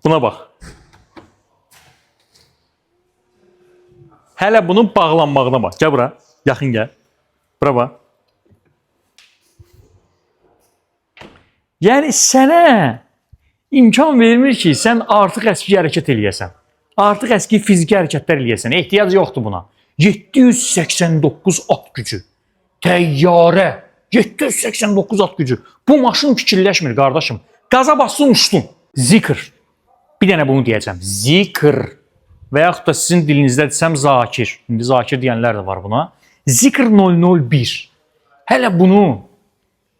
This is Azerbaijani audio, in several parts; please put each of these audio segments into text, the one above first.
Buna bax. Hələ bunun bağlanmağına bax. Gəl bura. Yaxın gəl. Bura bax. Yəni sənə imkan vermir ki, sən artıq əski hərəkət eləyəsən. Artıq əski fiziki hərəkətlər eləyəsən. Ehtiyac yoxdur buna. 789 at gücü. Təyyarə. 789 at gücü. Bu maşın fikirləşmir qardaşım. Qaza bassın uçdun. Zikr. Bir dənə bunu deyəcəm. Zikr. Və yaxud da sizin dilinizdə desəm zakir. İndi zakir deyənlər də var buna. Zikr 001. Hələ bunu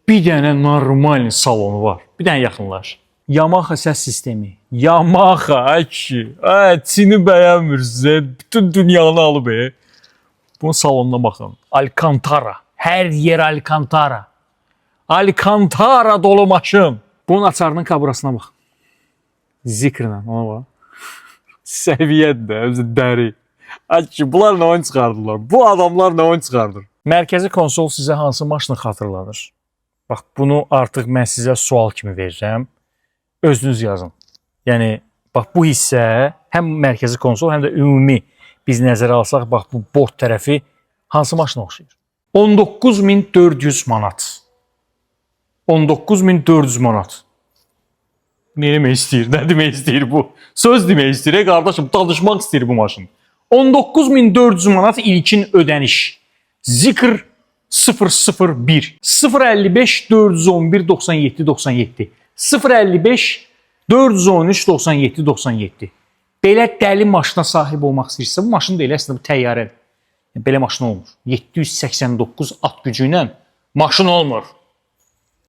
bir dənə normal salonu var. Bir dənə yaxınlaş. Yamaha səs sistemi. Yamaha əki. Çini bəyənmirsiniz. Bütün dünyanı alıb. Bunun salonuna baxın. Alcantara. Hər yer Alcantara. Alcantara dolu maşın. Bunun açarının kaburasına bax. Zikrlə ona bax. Səviyyədə, özü dəri. Əki, bunlar nə oyun çıxardılar? Bu adamlar nə oyun çıxardır? Mərkəzi konsol sizə hansı maşını xatırladır? Bax, bunu artıq mən sizə sual kimi verirəm. Özünüz yazın. Yəni, bax, bu hissə həm mərkəzi konsol, həm də ümumi biz nəzərə alsaq, bax, bu bord tərəfi hansı maşına oxşayır? 19.400 manat. 19.400 manat. Ne demək istəyir? Nə demək istəyir bu? Söz demək istəyir, qardaşım, danışmaq istəyir bu maşın. 19.400 manat ilkin ödəniş. Zikr 001. 055 411 97 97. 055 413 97 97. Belə dəli maşına sahib olmaq istəyirsə, bu maşın da elə əslində bu təyyarədir. Belə maşın olmur. 789 at gücü ilə maşın olmur.